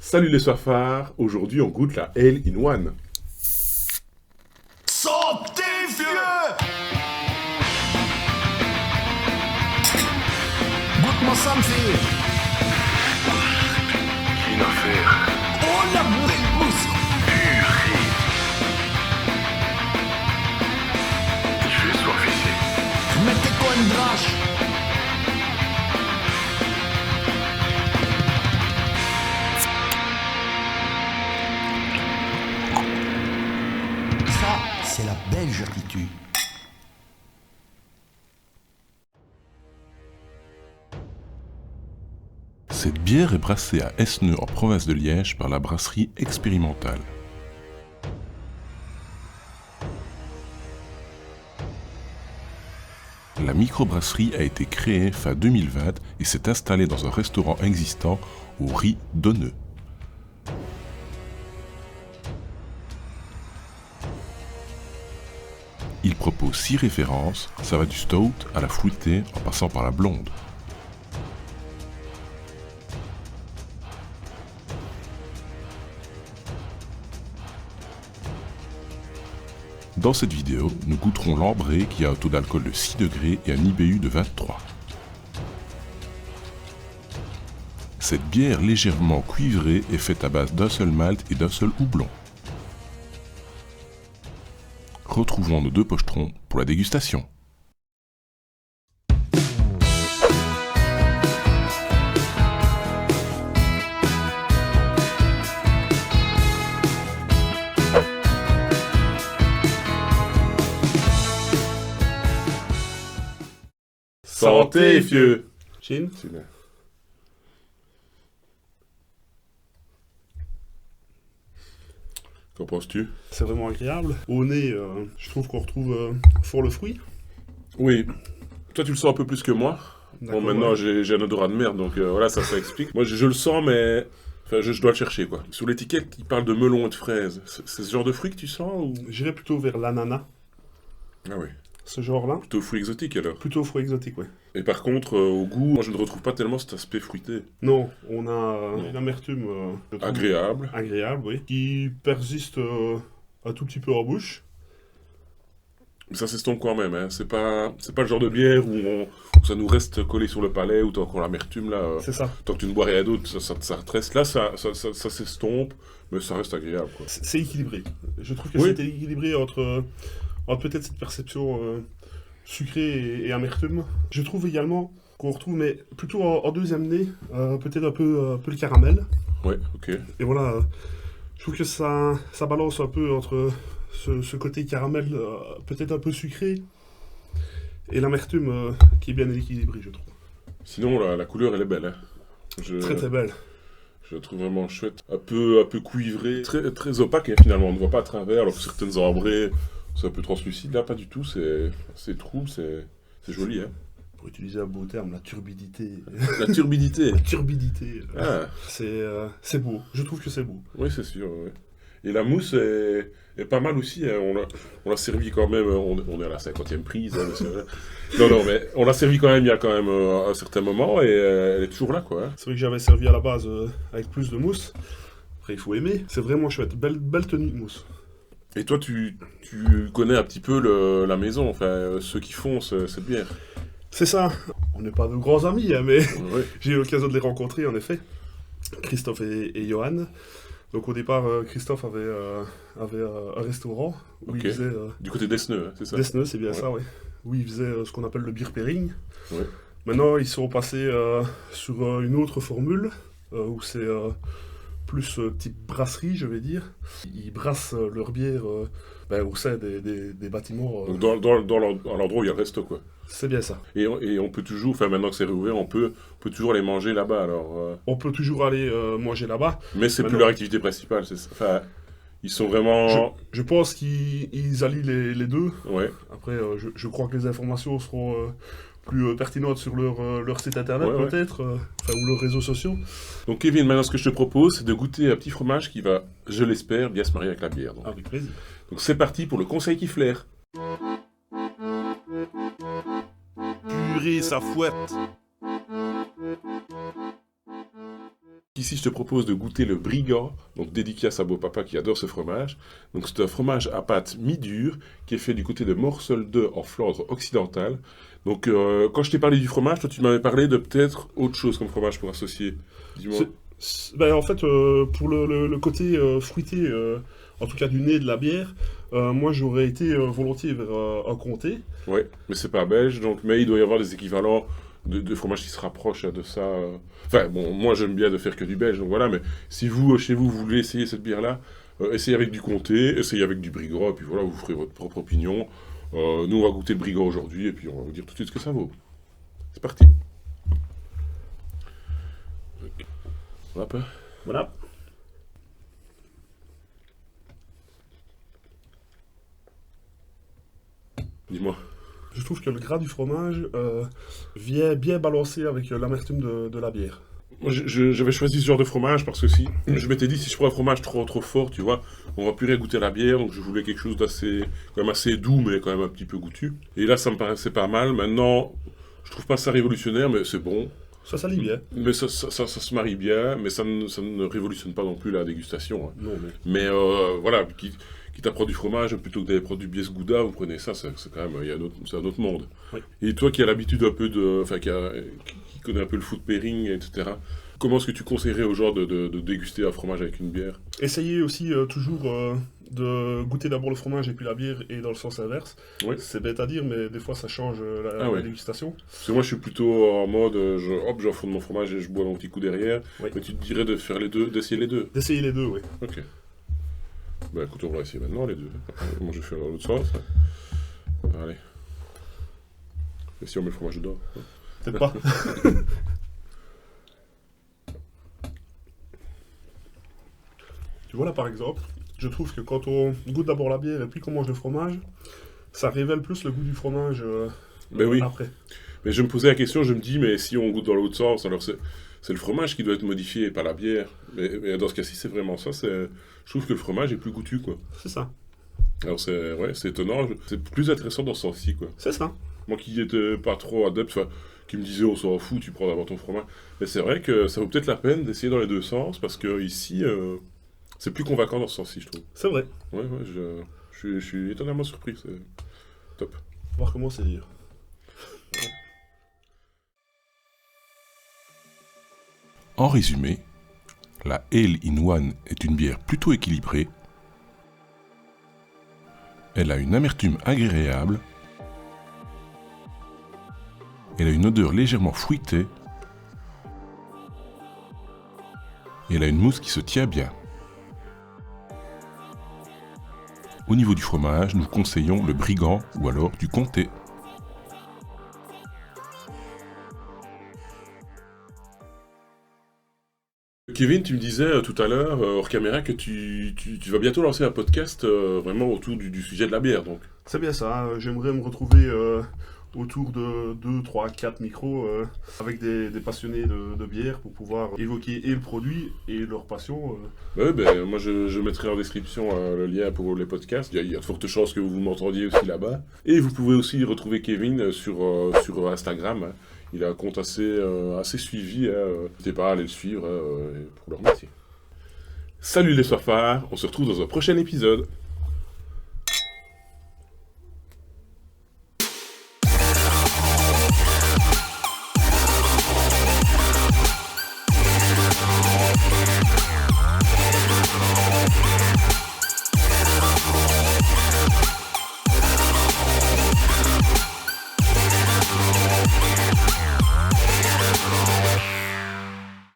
Salut les soifards, aujourd'hui on goûte la Ale in One. Santé, vieux! Goûte-moi ça, me fait. Une affaire. Oh, la belle mousse! Purée. Il fait soif ici. Mettez quoi une drache? Ça, c'est la Belge qui tue. Cette bière est brassée à Esneux en province de Liège par la brasserie expérimentale. La microbrasserie a été créée fin 2020 et s'est installée dans un restaurant existant au Riz d'Onneux. Il propose 6 références, ça va du stout à la fruitée en passant par la blonde. Dans cette vidéo, nous goûterons l'ambré qui a un taux d'alcool de 6 degrés et un IBU de 23. Cette bière légèrement cuivrée est faite à base d'un seul malt et d'un seul houblon. Retrouvons nos deux pochetrons pour la dégustation. Santé, vieux! Chin. Qu'en penses-tu? C'est vraiment agréable. Au nez, je trouve qu'on retrouve fort le fruit. Oui. Toi, tu le sens un peu plus que moi. Bon, D'accord, maintenant, ouais. j'ai un odorat de merde, donc voilà, ça explique. Moi, je le sens, mais enfin, je dois le chercher, quoi. Sur l'étiquette, il parle de melon et de fraises. C'est ce genre de fruit que tu sens ou... J'irais plutôt vers l'ananas, Ah oui. ce genre-là. Plutôt fruit exotique, alors. Plutôt fruit exotique, ouais. Et par contre, au goût, moi, je ne retrouve pas tellement cet aspect fruité. Non, on a Non. une amertume je trouve, Agréable. agréable, oui, qui persiste un tout petit peu en bouche. Mais ça s'estompe quand même, hein. C'est pas le genre de bière où ça nous reste collé sur le palais, où t'as encore l'amertume, là. C'est ça. Tant que tu ne bois rien d'autre, ça reste. Là, ça s'estompe, mais ça reste agréable, quoi. C'est équilibré. Je trouve que Oui. c'est équilibré entre peut-être cette perception sucrée et amertume. Je trouve également qu'on retrouve, mais plutôt en deuxième nez, peut-être un peu le caramel. Ouais, ok. Et voilà, je trouve que ça balance un peu entre ce côté caramel peut-être un peu sucré et l'amertume qui est bien équilibrée, je trouve. Sinon, la couleur, elle est belle, hein. Très très belle. Je la trouve vraiment chouette. Un peu cuivré. Très opaque, hein, finalement. On ne voit pas à travers, alors que certaines ambrées, c'est un peu translucide. Là, pas du tout. C'est trouble, c'est joli, hein. Pour utiliser un beau terme, la turbidité. La turbidité. La turbidité. Ah, C'est beau. Je trouve que c'est beau. oui, c'est sûr, ouais. Et la mousse est pas mal aussi, hein. On l'a servi quand même, on est à la 50e prise, hein, mais c'est vrai. Non, mais on l'a servi quand même il y a quand même un certain moment, et elle est toujours là, quoi, hein. C'est vrai que j'avais servi à la base avec plus de mousse. Après, il faut aimer. C'est vraiment chouette. Belle tenue de mousse. Et toi, tu connais un petit peu la maison, enfin, ceux qui font cette bière. C'est ça. On n'est pas de grands amis, hein, mais Ouais. j'ai eu l'occasion de les rencontrer, en effet. Christophe et Johan. Donc au départ, Christophe avait un restaurant où Ok. il faisait... Du côté d'Esneux, hein, c'est ça? Desneux, c'est bien Ouais. ça, oui. Où il faisait ce qu'on appelle le beer pairing. Ouais. Maintenant, ils sont passés sur une autre formule, où c'est plus type brasserie, je vais dire. Ils brassent leur bière au sein des bâtiments. Donc à l'endroit où il y a le resto, quoi. C'est bien ça. Et on peut toujours, enfin maintenant que c'est réouvert, on peut toujours aller manger là-bas, alors... On peut toujours aller manger là-bas. Mais c'est plus Maintenant- leur activité principale, c'est ça. Enfin, ils sont vraiment... Je pense qu'ils allient les deux. Ouais, Après, je crois que les informations seront plus pertinentes sur leur site internet, Ouais, ouais. peut-être, ou leurs réseaux sociaux. donc Kevin, maintenant ce que je te propose, c'est de goûter un petit fromage qui va, je l'espère, bien se marier avec la bière. Avec plaisir. Donc c'est parti pour le conseil qui flaire. Purée, ça fouette. Ici, je te propose de goûter le Brigand, donc dédicace à beau papa qui adore ce fromage. Donc c'est un fromage à pâte mi-dure qui est fait du côté de Morsel 2 en Flandre occidentale. Donc quand je t'ai parlé du fromage, toi tu m'avais parlé de peut-être autre chose comme fromage pour associer. Dis-moi. En fait, pour le côté fruité, en tout cas du nez de la bière, moi j'aurais été volontiers vers un comté. Ouais, mais c'est pas belge, donc mais il doit y avoir des équivalents de fromages qui se rapprochent de ça. Enfin, bon, moi j'aime bien de faire que du belge, donc voilà, mais si vous, chez vous, vous voulez essayer cette bière-là, essayez avec du comté, essayez avec du Brigand, et puis voilà, vous ferez votre propre opinion. Nous, on va goûter le Brigand aujourd'hui, et puis on va vous dire tout de suite ce que ça vaut. C'est parti. Hop. Voilà. Dis-moi. Je trouve que le gras du fromage vient bien balancer avec l'amertume de la bière. Moi, j'avais choisi ce genre de fromage parce que si je m'étais dit si je prends un fromage trop fort, tu vois, on va plus rien goûter la bière, donc je voulais quelque chose d'assez, quand même assez doux, mais quand même un petit peu goûtu. Et là, ça me paraissait pas mal. Maintenant, je trouve pas ça révolutionnaire, mais c'est bon. Ça s'allie bien. Mais ça se marie bien, mais ça ne révolutionne pas non plus la dégustation. Hein. Non, Mais voilà, quitte à prendre du fromage plutôt que d'aller prendre du biès gouda, vous prenez ça, c'est quand même, c'est un autre monde. Oui. Et toi qui as l'habitude un peu de, enfin qui connaît un peu le food pairing, etc. Comment est-ce que tu conseillerais aux gens de déguster un fromage avec une bière? Essayez aussi toujours de goûter d'abord le fromage et puis la bière, et dans le sens inverse. Oui. C'est bête à dire, mais des fois ça change la dégustation. Parce que moi je suis plutôt en mode, j'enfonce mon fromage et je bois mon petit coup derrière. Oui. Mais tu te dirais de faire les deux, d'essayer les deux. D'essayer les deux, oui. Ok. Bah écoute, on va essayer maintenant les deux. Moi je vais faire dans l'autre sens. Allez. Et si on met le fromage dedans? Peut-être pas. Tu vois là par exemple, je trouve que quand on goûte d'abord la bière et puis qu'on mange le fromage, ça révèle plus le goût du fromage Oui. après. Mais je me posais la question, je me dis, mais si on goûte dans l'autre sens, alors c'est le fromage qui doit être modifié, pas la bière. Mais dans ce cas-ci, c'est vraiment ça. Je trouve que le fromage est plus goûtu, quoi. C'est ça. Alors c'est étonnant, c'est plus intéressant dans ce sens-ci, quoi. C'est ça. Moi qui n'étais pas trop adepte, qui me disait on s'en fout, tu prends d'abord ton fromage. Mais c'est vrai que ça vaut peut-être la peine d'essayer dans les deux sens, parce que ici, c'est plus convaincant dans ce sens-ci, je trouve. C'est vrai. Ouais, je suis étonnamment surpris, c'est top. On va voir comment c'est dire. En résumé, la Ale in One est une bière plutôt équilibrée. Elle a une amertume agréable. Elle a une odeur légèrement fruitée. Et elle a une mousse qui se tient bien. Au niveau du fromage, nous conseillons le Brigand ou alors du Comté. Kevin, tu me disais tout à l'heure, hors caméra, que tu vas bientôt lancer un podcast vraiment autour du sujet de la bière, donc. C'est bien ça, j'aimerais me retrouver autour de 2, 3, 4 micros avec des passionnés de bière pour pouvoir évoquer et le produit et leur passion. Ouais, moi je mettrai en description le lien pour les podcasts. Il y a de fortes chances que vous m'entendiez aussi là-bas. Et vous pouvez aussi retrouver Kevin sur Instagram. Hein. Il a un compte assez suivi. N'hésitez pas à aller le suivre pour leur métier. Salut les soifards, on se retrouve dans un prochain épisode.